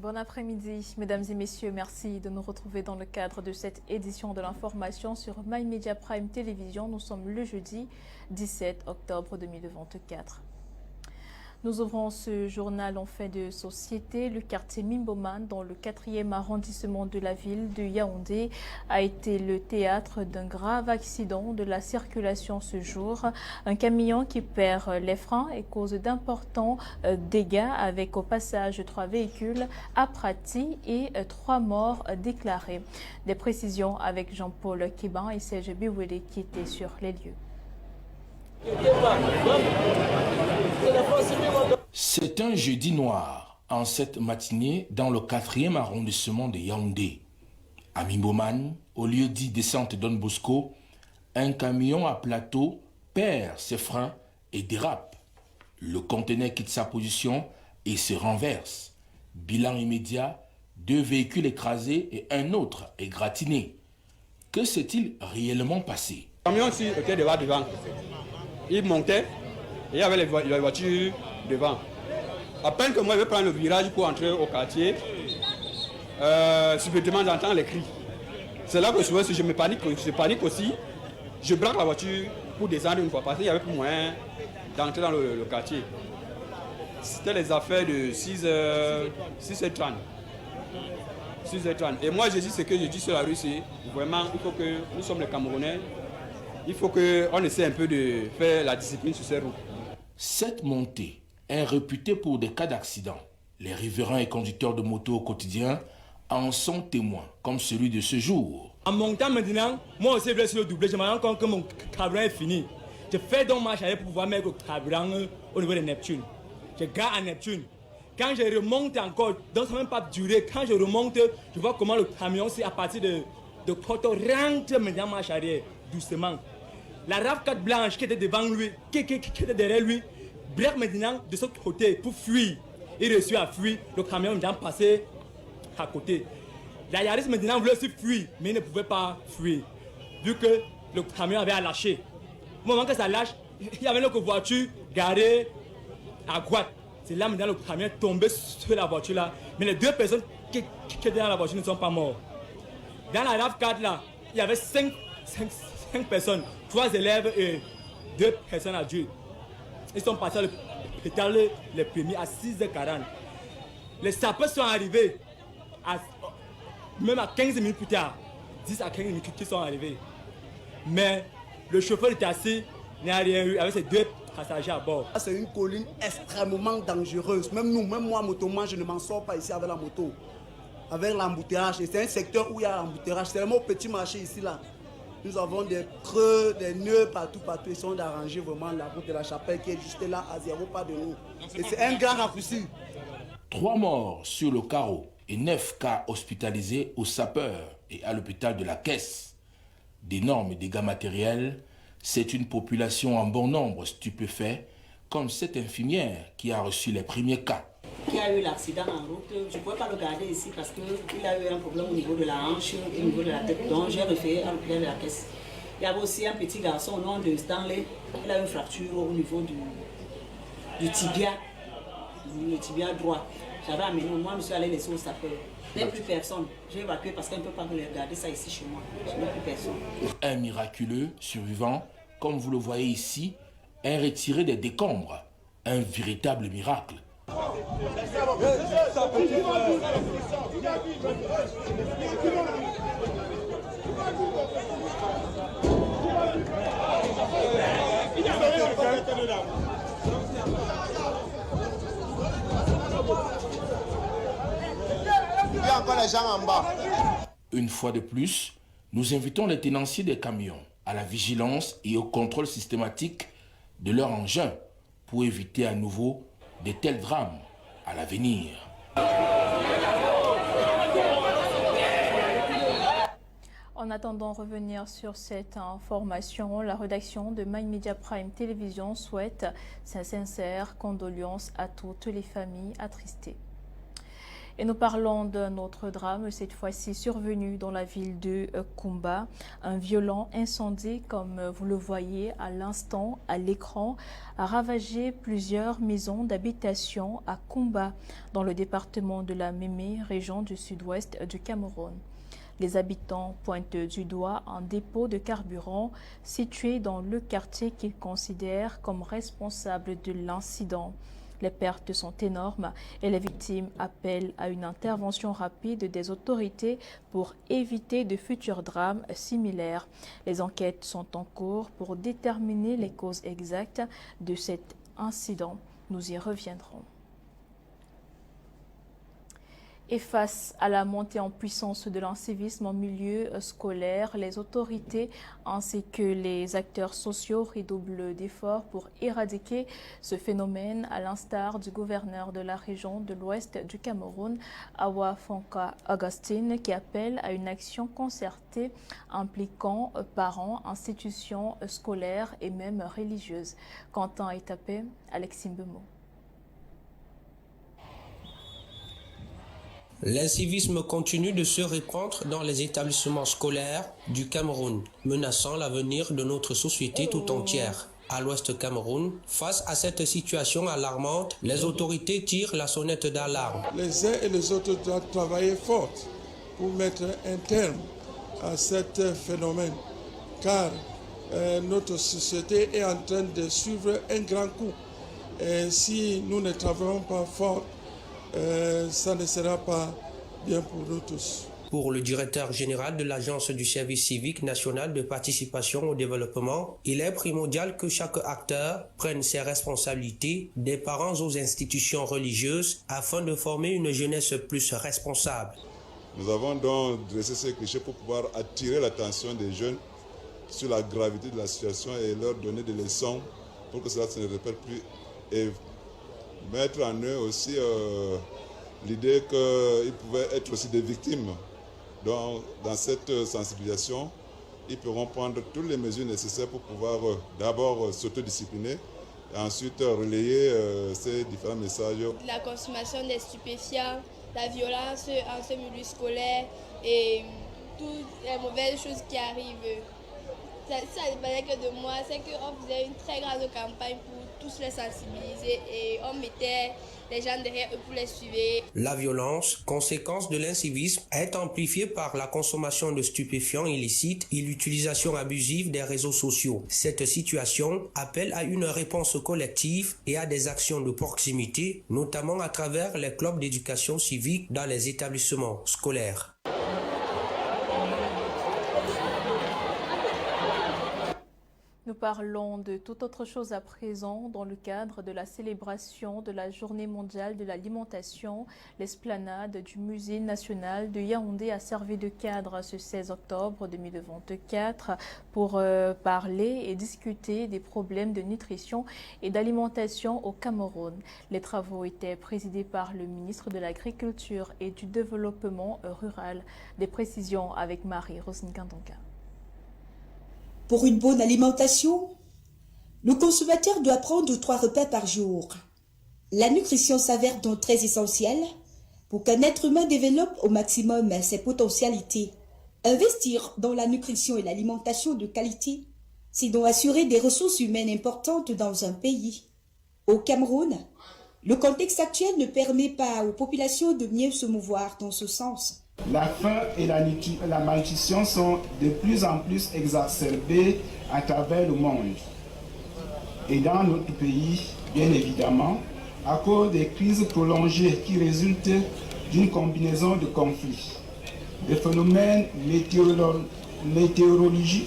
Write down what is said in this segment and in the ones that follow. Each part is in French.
Bon après-midi, mesdames et messieurs, merci de nous retrouver dans le cadre de cette édition de l'information sur My Media Prime Télévision. Nous sommes le jeudi 17 octobre 2024. Nous ouvrons ce journal en fait de société. Le quartier Mimboman, dans le 4e arrondissement de la ville de Yaoundé, a été le théâtre d'un grave accident de la circulation ce jour. Un camion qui perd les freins et cause d'importants dégâts avec au passage 3 véhicules aplatis et 3 morts déclarés. Des précisions avec Jean-Paul Kiban et Serge Biwele qui étaient sur les lieux. C'est un jeudi noir en cette matinée dans le 4e arrondissement de Yaoundé. À Mimboman, au lieu dit descente Don Bosco, un camion à plateau perd ses freins et dérape. Le conteneur quitte sa position et se renverse. Bilan immédiat, 2 véhicules écrasés et un autre égratigné. Que s'est-il réellement passé? Le camion aussi était devant. Il montait et il y avait les voitures devant. À peine que moi je vais prendre le virage pour entrer au quartier, subitement j'entends les cris. C'est là que souvent si je panique aussi, je braque la voiture pour descendre une fois parce qu'il n'y avait plus moyen d'entrer dans le quartier. C'était les affaires de 6h30. Et moi je dis ce que je dis sur la rue, c'est vraiment il faut que nous sommes les Camerounais. Il faut qu'on essaie un peu de faire la discipline sur ces routes. Cette montée est réputée pour des cas d'accident. Les riverains et conducteurs de moto au quotidien en sont témoins, comme celui de ce jour. En montant maintenant, moi aussi je vais sur le doublé, je me rends compte que mon carburant est fini. Je fais donc marche arrière pour pouvoir mettre le carburant au niveau de Neptune. Je gare à Neptune. Quand je remonte encore, donc ça ne va même pas durer. Quand je remonte, je vois comment le camion, c'est à partir de Koto, rentre maintenant marche arrière, doucement. La RAV4 blanche qui était devant lui, qui était derrière lui, braque maintenant de ce côté pour fuir. Il réussit à fuir, le camion vient passer à côté. La Yaris maintenant voulait aussi fuir, mais il ne pouvait pas fuir, vu que le camion avait lâché. Au moment que ça lâche, il y avait une autre voiture garée à droite. C'est là maintenant le camion est tombé sur la voiture là, mais les 2 personnes qui étaient dans la voiture ne sont pas mortes. Dans la RAV4 là, il y avait 5 personnes, 3 élèves et 2 personnes adultes. Ils sont passés à l'hôpital les premiers à 6h40. Les sapeurs sont arrivés même à 15 minutes plus tard. 10 à 15 minutes qu'ils sont arrivés. Mais le chauffeur était assis, n'a rien eu avec ses 2 passagers à bord. C'est une colline extrêmement dangereuse. Même moi, motoman, je ne m'en sors pas ici avec la moto. Avec l'embouteillage. Et c'est un secteur où il y a l'embouteillage. C'est vraiment au petit marché ici là. Nous avons des creux, des nœuds partout. Ils sont d'arranger vraiment la route de la Chapelle qui est juste là à 0 pas de nous. Et c'est un grand raccourci. 3 morts sur le carreau et 9 cas hospitalisés aux sapeurs et à l'hôpital de la Caisse. D'énormes dégâts matériels, c'est une population en bon nombre stupéfait, comme cette infirmière qui a reçu les premiers cas. Qui a eu l'accident en route, je ne pouvais pas le garder ici parce qu'il a eu un problème au niveau de la hanche et au niveau de la tête. Donc j'ai référé à l'hôpital de la Caisse. Il y avait aussi un petit garçon au nom de Stanley. Il a eu une fracture au niveau du tibia, le tibia droit. J'avais amené, moi je me suis allé laisser au sapeur. Il n'y a plus personne. J'ai évacué parce qu'on ne peut pas regarder ça ici chez moi. Je n'ai plus personne. Un miraculeux survivant, comme vous le voyez ici, est retiré des décombres. Un véritable miracle. Il y a encore les gens en bas. Une fois de plus, nous invitons les tenanciers des camions à la vigilance et au contrôle systématique de leur engin pour éviter à nouveau de tels drames à l'avenir. En attendant de revenir sur cette information, la rédaction de My Media Prime Télévision souhaite sa sincère condoléance à toutes les familles attristées. Et nous parlons d'un autre drame, cette fois-ci survenu dans la ville de Kumba. Un violent incendie, comme vous le voyez à l'instant à l'écran, a ravagé plusieurs maisons d'habitation à Kumba, dans le département de la Mémé, région du sud-ouest du Cameroun. Les habitants pointent du doigt un dépôt de carburant situé dans le quartier qu'ils considèrent comme responsable de l'incident. Les pertes sont énormes et les victimes appellent à une intervention rapide des autorités pour éviter de futurs drames similaires. Les enquêtes sont en cours pour déterminer les causes exactes de cet incident. Nous y reviendrons. Et face à la montée en puissance de l'incivisme en milieu scolaire, les autorités ainsi que les acteurs sociaux redoublent d'efforts pour éradiquer ce phénomène, à l'instar du gouverneur de la région de l'ouest du Cameroun, Awa Fonka Augustine, qui appelle à une action concertée impliquant parents, institutions scolaires et même religieuses. Quentin Etapé, Alexis Mbemo. L'incivisme continue de se répandre dans les établissements scolaires du Cameroun, menaçant l'avenir de notre société tout entière. À l'ouest Cameroun, face à cette situation alarmante, les autorités tirent la sonnette d'alarme. Les uns et les autres doivent travailler fort pour mettre un terme à ce phénomène, car notre société est en train de suivre un grand coup. Et si nous ne travaillons pas fort, ça ne sera pas bien pour nous tous. Pour le directeur général de l'Agence du service civique national de participation au développement, il est primordial que chaque acteur prenne ses responsabilités, des parents aux institutions religieuses, afin de former une jeunesse plus responsable. Nous avons donc dressé ces clichés pour pouvoir attirer l'attention des jeunes sur la gravité de la situation et leur donner des leçons pour que cela ne se répète plus et mettre en eux aussi l'idée qu'ils pouvaient être aussi des victimes. Donc, dans cette sensibilisation, ils pourront prendre toutes les mesures nécessaires pour pouvoir d'abord s'autodiscipliner et ensuite relayer ces différents messages. La consommation des stupéfiants, la violence en ce milieu scolaire et toutes les mauvaises choses qui arrivent. Ça dépendait que de moi, c'est qu'on faisait une très grande campagne pour tous les sensibiliser et on mettait les gens derrière eux pour les suivre. La violence, conséquence de l'incivisme, est amplifiée par la consommation de stupéfiants illicites et l'utilisation abusive des réseaux sociaux. Cette situation appelle à une réponse collective et à des actions de proximité, notamment à travers les clubs d'éducation civique dans les établissements scolaires. Nous parlons de toute autre chose à présent dans le cadre de la célébration de la Journée mondiale de l'alimentation. L'esplanade du Musée national de Yaoundé a servi de cadre ce 16 octobre 2024 pour parler et discuter des problèmes de nutrition et d'alimentation au Cameroun. Les travaux étaient présidés par le ministre de l'Agriculture et du Développement rural. Des précisions avec Marie-Rose Nkandonga. Pour une bonne alimentation, le consommateur doit prendre 3 repas par jour. La nutrition s'avère donc très essentielle pour qu'un être humain développe au maximum ses potentialités. Investir dans la nutrition et l'alimentation de qualité, c'est donc assurer des ressources humaines importantes dans un pays. Au Cameroun, le contexte actuel ne permet pas aux populations de mieux se mouvoir dans ce sens. La faim et la malnutrition sont de plus en plus exacerbées à travers le monde. Et dans notre pays, bien évidemment, à cause des crises prolongées qui résultent d'une combinaison de conflits, de phénomènes météorologiques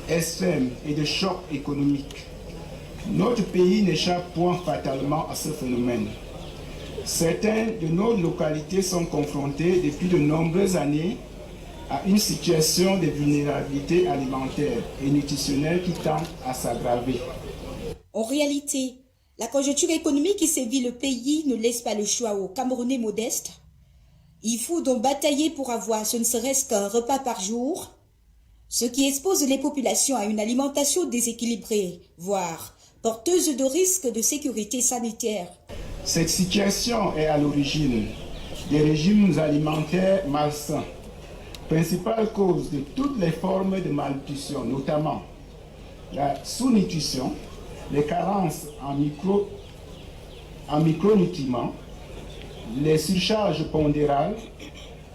extrêmes et de chocs économiques. Notre pays n'échappe point fatalement à ce phénomène. Certaines de nos localités sont confrontées depuis de nombreuses années à une situation de vulnérabilité alimentaire et nutritionnelle qui tend à s'aggraver. En réalité, la conjoncture économique qui sévit le pays ne laisse pas le choix aux Camerounais modestes. Il faut donc batailler pour avoir ce ne serait-ce qu'un repas par jour, ce qui expose les populations à une alimentation déséquilibrée, voire porteuse de risques de sécurité sanitaire. Cette situation est à l'origine des régimes alimentaires malsains. Principale cause de toutes les formes de malnutrition, notamment la sous-nutrition, les carences en micronutriments, les surcharges pondérales,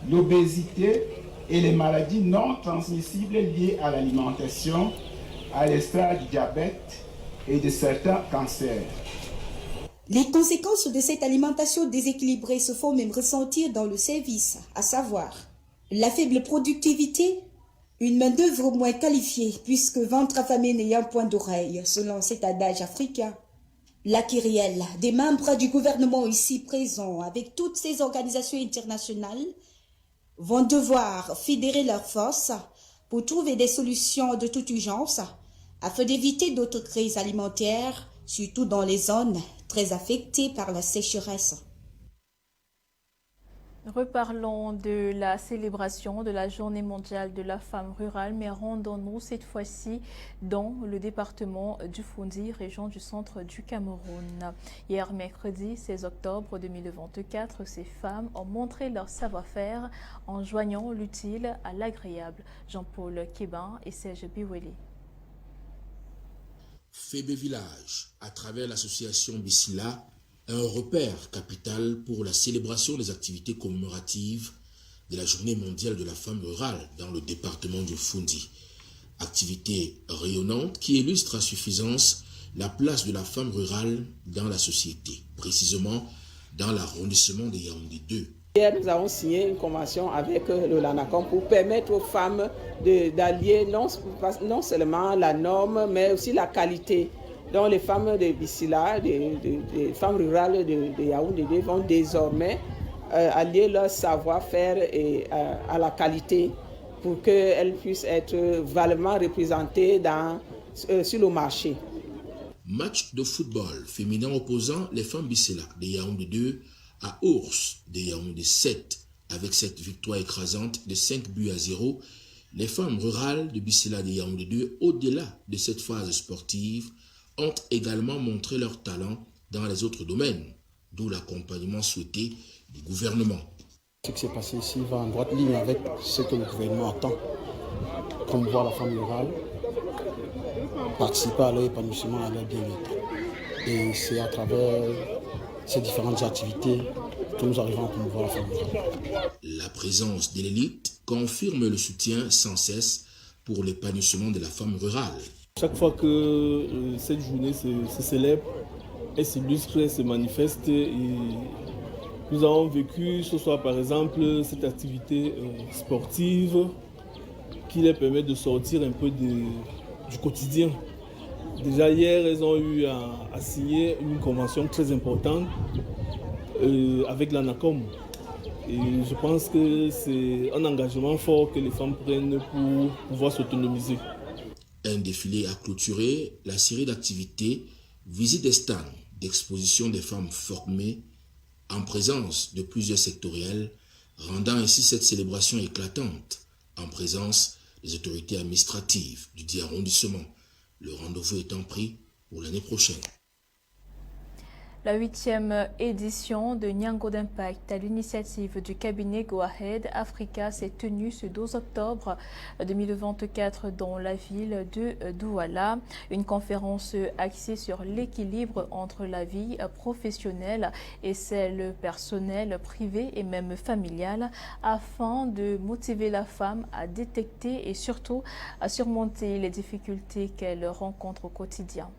l'obésité et les maladies non transmissibles liées à l'alimentation, à l'extrait du diabète et de certains cancers. Les conséquences de cette alimentation déséquilibrée se font même ressentir dans le service, à savoir la faible productivité, une main-d'œuvre moins qualifiée, puisque ventre affamé n'ayant point d'oreille, selon cet adage africain. La kyrielle des membres du gouvernement ici présents, avec toutes ces organisations internationales, vont devoir fédérer leurs forces pour trouver des solutions de toute urgence, afin d'éviter d'autres crises alimentaires, surtout dans les zones très affectées par la sécheresse. Reparlons de la célébration de la Journée mondiale de la femme rurale, mais rendons-nous cette fois-ci dans le département du Fondi, région du centre du Cameroun. Hier mercredi 16 octobre 2024, ces femmes ont montré leur savoir-faire en joignant l'utile à l'agréable. Jean-Paul Kébin et Serge Biweli. Fébé Village, à travers l'association Bissila, un repère capital pour la célébration des activités commémoratives de la Journée mondiale de la femme rurale dans le département du Fondi. Activité rayonnante qui illustre à suffisance la place de la femme rurale dans la société, précisément dans l'arrondissement de Yaoundé 2. Hier, nous avons signé une convention avec le LANACOM pour permettre aux femmes d'allier non seulement la norme, mais aussi la qualité. Donc les femmes de Bissila, les femmes rurales de Yaoundé vont désormais allier leur savoir-faire à la qualité pour qu'elles puissent être valablement représentées sur le marché. Match de football féminin opposant les femmes Bissila de Yaoundé 2 à Ours de Yaoundé 7. Avec cette victoire écrasante de 5-0, les femmes rurales de Bissila de Yaoundé 2, au-delà de cette phase sportive, ont également montré leur talent dans les autres domaines, d'où l'accompagnement souhaité du gouvernement. Ce qui s'est passé ici va en droite ligne avec ce que le gouvernement attend, promouvoir la femme rurale, participer à leur épanouissement, à leur bien-être. Et c'est à travers ces différentes activités que nous arrivons à promouvoir la femme rurale. La présence de l'élite confirme le soutien sans cesse pour l'épanouissement de la femme rurale. Chaque fois que cette journée se célèbre, elle s'illustre, elle se manifeste. Et nous avons vécu ce soir par exemple cette activité sportive qui leur permet de sortir un peu du quotidien. Déjà hier, elles ont eu à signer une convention très importante avec l'ANACOM. Et je pense que c'est un engagement fort que les femmes prennent pour pouvoir s'autonomiser. Un défilé a clôturé la série d'activités, visite des stands d'exposition des femmes formées en présence de plusieurs sectoriels, rendant ainsi cette célébration éclatante en présence des autorités administratives du dit arrondissement. Le rendez-vous étant pris pour l'année prochaine. La 8e édition de Nyango d'Impact à l'initiative du cabinet Go Ahead Africa s'est tenue ce 12 octobre 2024 dans la ville de Douala. Une conférence axée sur l'équilibre entre la vie professionnelle et celle personnelle, privée et même familiale afin de motiver la femme à détecter et surtout à surmonter les difficultés qu'elle rencontre au quotidien.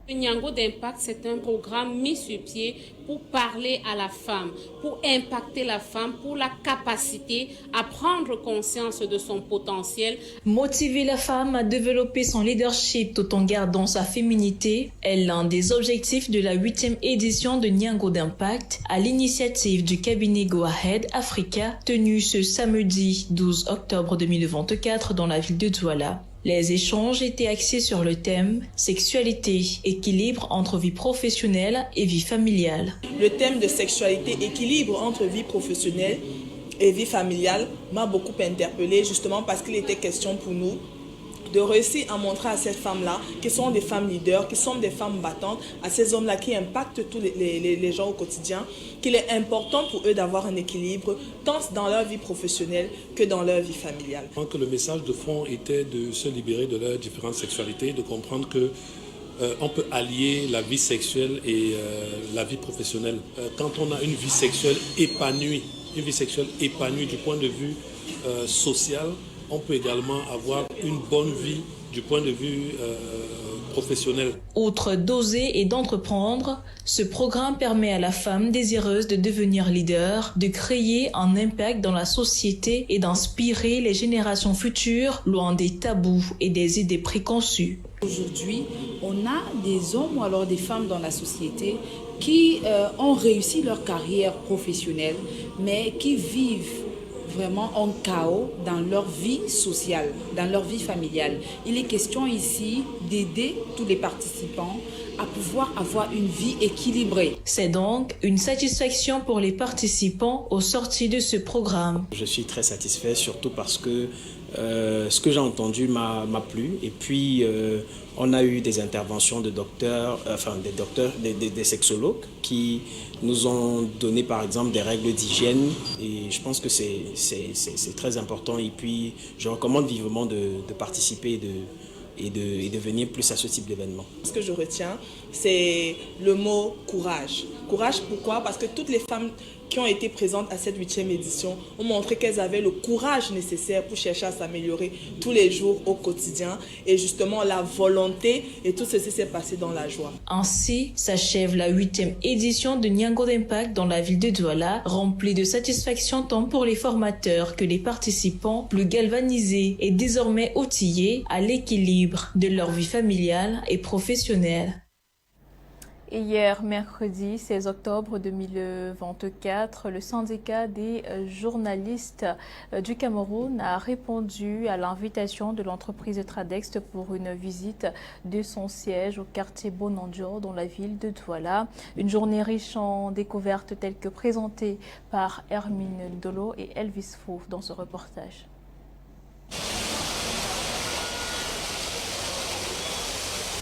Le Nyango d'Impact, c'est un programme mis sur pied pour parler à la femme, pour impacter la femme, pour la capacité à prendre conscience de son potentiel. Motiver la femme à développer son leadership tout en gardant sa féminité est l'un des objectifs de la 8e édition de Nyango d'Impact à l'initiative du cabinet Go Ahead Africa, tenue ce samedi 12 octobre 2024 dans la ville de Douala. Les échanges étaient axés sur le thème « Sexualité, équilibre entre vie professionnelle et vie familiale ». Le thème de sexualité, équilibre entre vie professionnelle et vie familiale m'a beaucoup interpellée justement parce qu'il était question pour nous de réussir à montrer à ces femmes-là qui sont des femmes leaders, qui sont des femmes battantes, à ces hommes-là qui impactent tous les gens au quotidien, qu'il est important pour eux d'avoir un équilibre tant dans leur vie professionnelle que dans leur vie familiale. Que le message de fond était de se libérer de leurs différentes sexualités, de comprendre que on peut allier la vie sexuelle et la vie professionnelle. Quand on a une vie sexuelle épanouie du point de vue social, on peut également avoir une bonne vie du point de vue professionnel. Outre d'oser et d'entreprendre, ce programme permet à la femme désireuse de devenir leader, de créer un impact dans la société et d'inspirer les générations futures loin des tabous et des idées préconçues. Aujourd'hui, on a des hommes ou alors des femmes dans la société qui ont réussi leur carrière professionnelle, mais qui vivent vraiment en chaos dans leur vie sociale, dans leur vie familiale. Il est question ici d'aider tous les participants à pouvoir avoir une vie équilibrée. C'est donc une satisfaction pour les participants au sortir de ce programme. Je suis très satisfait, surtout parce que ce que j'ai entendu m'a plu. Et puis, on a eu des interventions de docteurs, des sexologues qui nous ont donné par exemple des règles d'hygiène. Et je pense que c'est très important. Et puis, je recommande vivement de participer et de venir plus à ce type d'événement. Ce que je retiens, c'est le mot courage. Courage, pourquoi? Parce que toutes les femmes qui ont été présentes à cette 8e édition ont montré qu'elles avaient le courage nécessaire pour chercher à s'améliorer tous les jours au quotidien et justement la volonté, et tout ceci s'est passé dans la joie. Ainsi s'achève la 8e édition de Niango d'Impact dans la ville de Douala, remplie de satisfaction tant pour les formateurs que les participants, plus galvanisés et désormais outillés à l'équilibre de leur vie familiale et professionnelle. Et hier, mercredi 16 octobre 2024, le syndicat des journalistes du Cameroun a répondu à l'invitation de l'entreprise Tradex pour une visite de son siège au quartier Bonandio dans la ville de Douala. Une journée riche en découvertes telles que présentées par Hermine Dolo et Elvis Fouf dans ce reportage.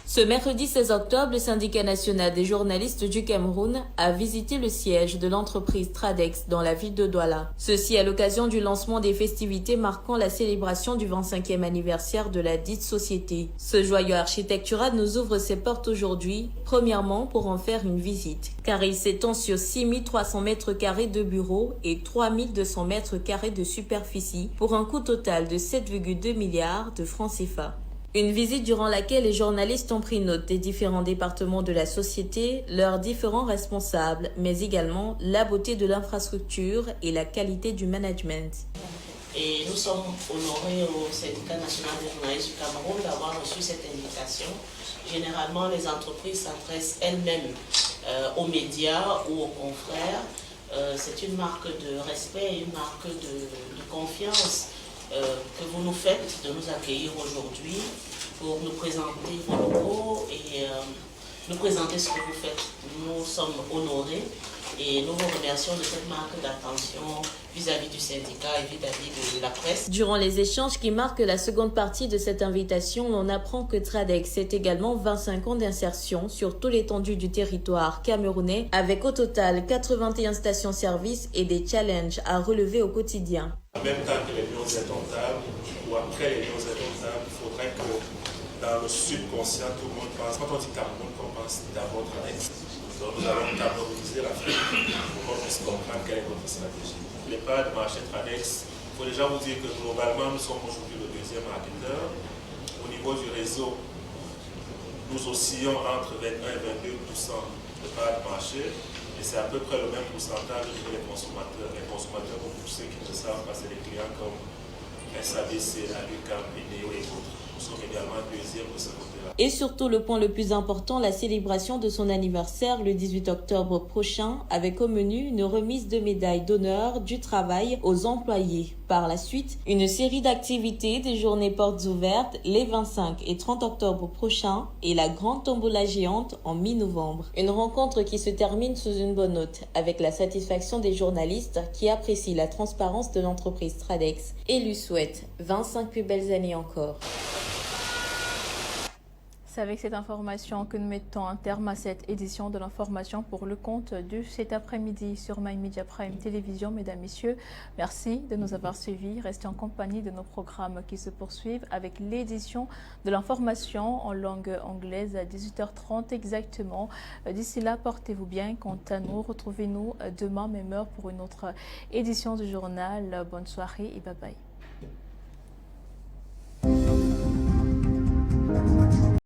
Ce mercredi 16 octobre, le syndicat national des journalistes du Cameroun a visité le siège de l'entreprise Tradex dans la ville de Douala. Ceci à l'occasion du lancement des festivités marquant la célébration du 25e anniversaire de la dite société. Ce joyau architectural nous ouvre ses portes aujourd'hui, premièrement pour en faire une visite, car il s'étend sur 6300 mètres carrés de bureaux et 3200 mètres carrés de superficie pour un coût total de 7,2 milliards de francs CFA. Une visite durant laquelle les journalistes ont pris note des différents départements de la société, leurs différents responsables, mais également la beauté de l'infrastructure et la qualité du management. Et nous sommes honorés au syndicat national des journalistes du Cameroun d'avoir reçu cette invitation. Généralement, les entreprises s'adressent elles-mêmes aux médias ou aux confrères. C'est une marque de respect et une marque de confiance que vous nous faites de nous accueillir aujourd'hui pour nous présenter vos locaux et nous présenter ce que vous faites. Nous sommes honorés et nous vous remercions de cette marque d'attention vis-à-vis du syndicat et vis-à-vis de la presse. Durant les échanges qui marquent la seconde partie de cette invitation, on apprend que Tradex est également 25 ans d'insertion sur toute l'étendue du territoire camerounais, avec au total 81 stations-service et des challenges à relever au quotidien. En même temps que les lions indomptables, ou après les lions indomptables, il faudrait que dans le subconscient, tout le monde pense, quand on dit Cameroun, qu'on pense d'abord Tradex. Donc nous allons camerouniser l'Afrique pour qu'on puisse comprendre quelle est notre stratégie. Les parts de marché Tradex, il faut déjà vous dire que globalement, nous sommes aujourd'hui le deuxième marketeur. Au niveau du réseau, nous oscillons entre 21 et 22% de parts de marché. Et c'est à peu près le même pourcentage que les consommateurs. Les consommateurs, pour ceux qui ne savent pas, c'est des clients comme SABC, la Lucam, Néo et autres. Nous sommes également deuxième de ce côté-là. Et surtout, le point le plus important, la célébration de son anniversaire le 18 octobre prochain, avec au menu une remise de médailles d'honneur du travail aux employés. Par la suite, une série d'activités, des journées portes ouvertes les 25 et 30 octobre prochains et la grande tombola géante en mi-novembre. Une rencontre qui se termine sous une bonne note, avec la satisfaction des journalistes qui apprécient la transparence de l'entreprise Tradex et lui souhaitent 25 plus belles années encore. C'est avec cette information que nous mettons un terme à cette édition de l'information pour le compte de cet après-midi sur My Media Prime Télévision. Mesdames, Messieurs, merci de nous avoir suivis. Restez en compagnie de nos programmes qui se poursuivent avec l'édition de l'information en langue anglaise à 18h30 exactement. D'ici là, portez-vous bien. Quant à nous, retrouvez-nous demain même heure pour une autre édition du journal. Bonne soirée et bye bye.